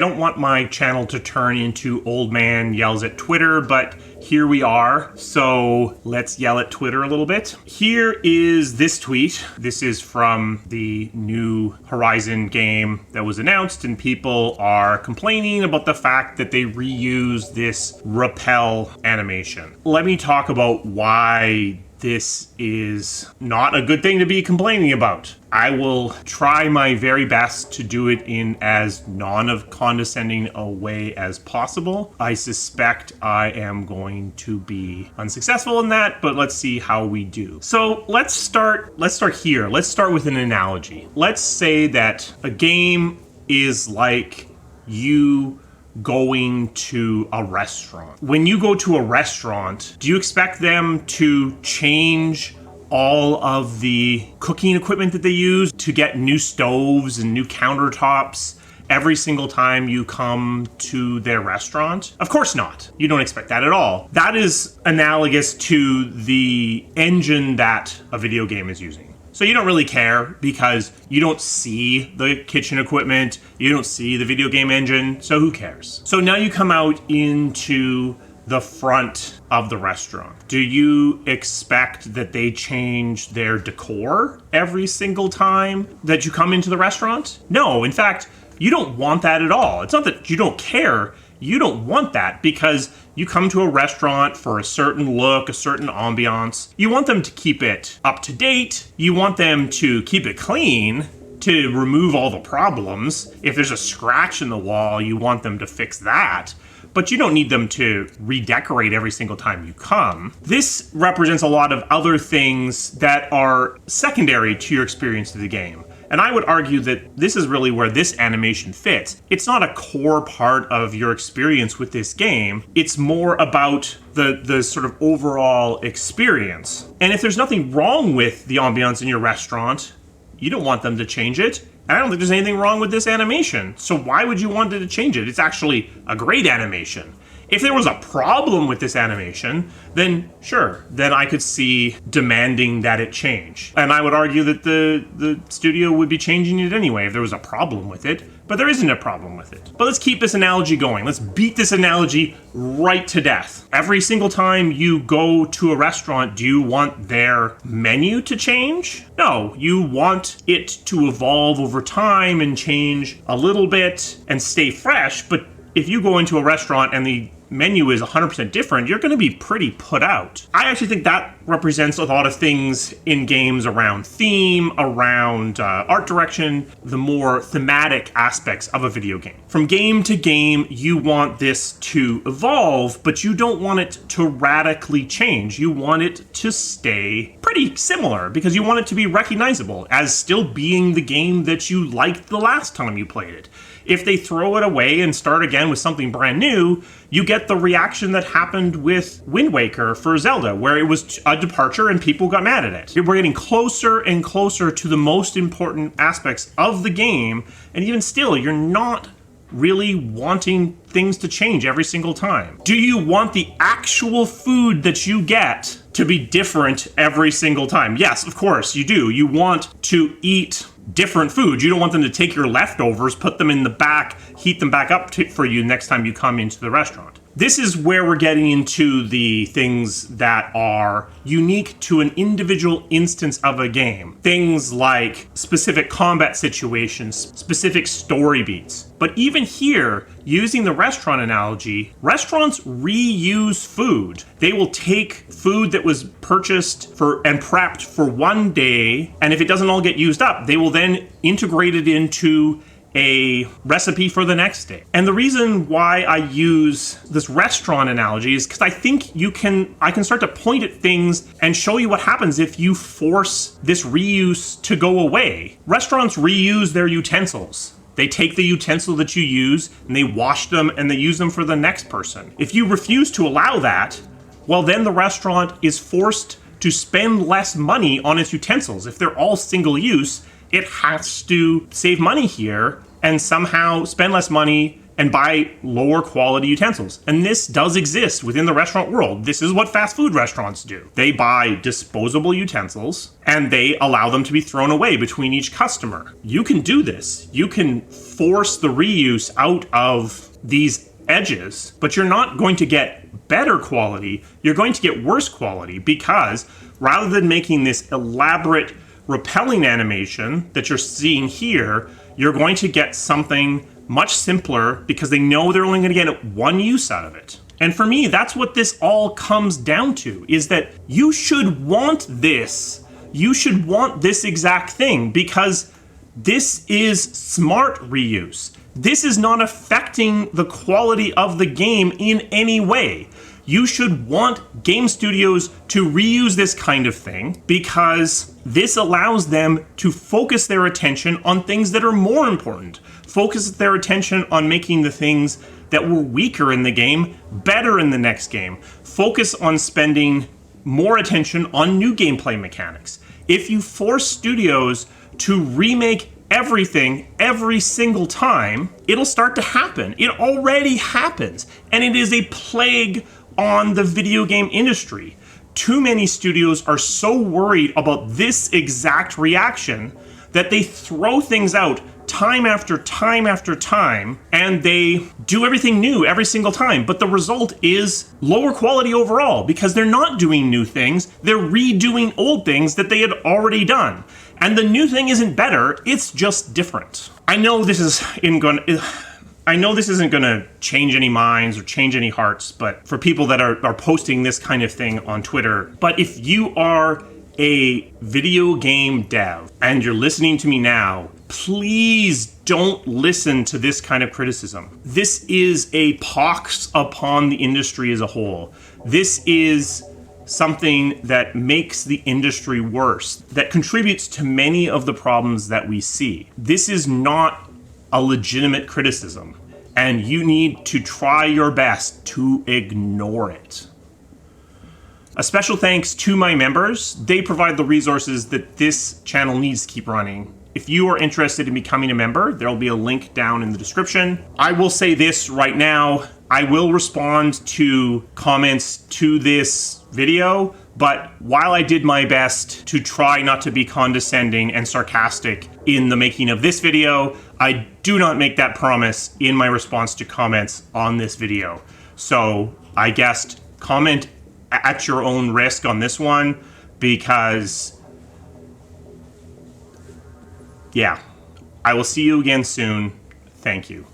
I don't want my channel to turn into old man yells at Twitter, but here we are. So let's yell at Twitter a little bit. Here is this tweet. This is from the new Horizon game that was announced, and people are complaining about the fact that they reuse this rappel animation. Let me talk about why this is not a good thing to be complaining about. I will try my very best to do it in as non-condescending a way as possible. I suspect I am going to be unsuccessful in that, but let's see how we do. So let's start here. Let's start with an analogy. Let's say that a game is like you going to a restaurant. When you go to a restaurant, do you expect them to change all of the cooking equipment that they use, to get new stoves and new countertops every single time you come to their restaurant? Of course not. You don't expect that at all. That is analogous to the engine that a video game is using. So you don't really care because you don't see the kitchen equipment, you don't see the video game engine, so who cares? So now you come out into the front of the restaurant. Do you expect that they change their decor every single time that you come into the restaurant? No, in fact, you don't want that at all. It's not that you don't care, you don't want that because you come to a restaurant for a certain look, a certain ambiance. You want them to keep it up to date. You want them to keep it clean, to remove all the problems. If there's a scratch in the wall, you want them to fix that. But you don't need them to redecorate every single time you come. This represents a lot of other things that are secondary to your experience of the game. And I would argue that this is really where this animation fits. It's not a core part of your experience with this game. It's more about the sort of overall experience. And if there's nothing wrong with the ambiance in your restaurant, you don't want them to change it. And I don't think there's anything wrong with this animation. So why would you want to change it? It's actually a great animation. If there was a problem with this animation, then sure, then I could see demanding that it change. And I would argue that the studio would be changing it anyway if there was a problem with it, but there isn't a problem with it. But let's keep this analogy going. Let's beat this analogy right to death. Every single time you go to a restaurant, do you want their menu to change? No, you want it to evolve over time and change a little bit and stay fresh, but if you go into a restaurant and the menu is 100% different, you're going to be pretty put out. I actually think that represents a lot of things in games around theme, around art direction, the more thematic aspects of a video game. From game to game, you want this to evolve, but you don't want it to radically change. You want it to stay pretty similar because you want it to be recognizable as still being the game that you liked the last time you played it. If they throw it away and start again with something brand new, you get the reaction that happened with Wind Waker for Zelda, where it was a departure and people got mad at it. We're getting closer and closer to the most important aspects of the game, and even still, you're not really wanting things to change every single time. Do you want the actual food that you get to be different every single time? Yes, of course you do. You want to eat different food. You don't want them to take your leftovers, put them in the back, heat them back up for you next time you come into the restaurant. This is where we're getting into the things that are unique to an individual instance of a game. Things like specific combat situations, specific story beats. But even here, using the restaurant analogy, restaurants reuse food. They will take food that was purchased and prepped for one day, and if it doesn't all get used up, they will then integrate it into a recipe for the next day. And the reason why I use this restaurant analogy is because I think I can start to point at things and show you what happens if you force this reuse to go away. Restaurants reuse their utensils. They take the utensil that you use and they wash them and they use them for the next person. If you refuse to allow that, well, then the restaurant is forced to spend less money on its utensils. If they're all single use, it has to save money here and somehow spend less money and buy lower quality utensils. And this does exist within the restaurant world. This is what fast food restaurants do. They buy disposable utensils and they allow them to be thrown away between each customer. You can do this. You can force the reuse out of these edges, but you're not going to get better quality. You're going to get worse quality, because rather than making this elaborate repelling animation that you're seeing here, you're going to get something much simpler, because they know they're only going to get one use out of it. And for me, that's what this all comes down to, is that you should want this. You should want this exact thing, because this is smart reuse. This is not affecting the quality of the game in any way. You should want game studios to reuse this kind of thing, because this allows them to focus their attention on things that are more important. Focus their attention on making the things that were weaker in the game better in the next game. Focus on spending more attention on new gameplay mechanics. If you force studios to remake everything every single time, it'll start to happen. It already happens, and it is a plague on the video game industry. Too many studios are so worried about this exact reaction that they throw things out time after time after time, and they do everything new every single time. But the result is lower quality overall, because they're not doing new things, they're redoing old things that they had already done. And the new thing isn't better, it's just different. I know this isn't going to change any minds or change any hearts, but for people that are posting this kind of thing on Twitter. But if you are a video game dev and you're listening to me now, please don't listen to this kind of criticism. This is a pox upon the industry as a whole. This is something that makes the industry worse, that contributes to many of the problems that we see. This is not a legitimate criticism, and you need to try your best to ignore it. A special thanks to my members. They provide the resources that this channel needs to keep running. If you are interested in becoming a member, there'll be a link down in the description. I will say this right now, I will respond to comments to this video, but while I did my best to try not to be condescending and sarcastic in the making of this video, I do not make that promise in my response to comments on this video. So I guess comment at your own risk on this one, because yeah, I will see you again soon. Thank you.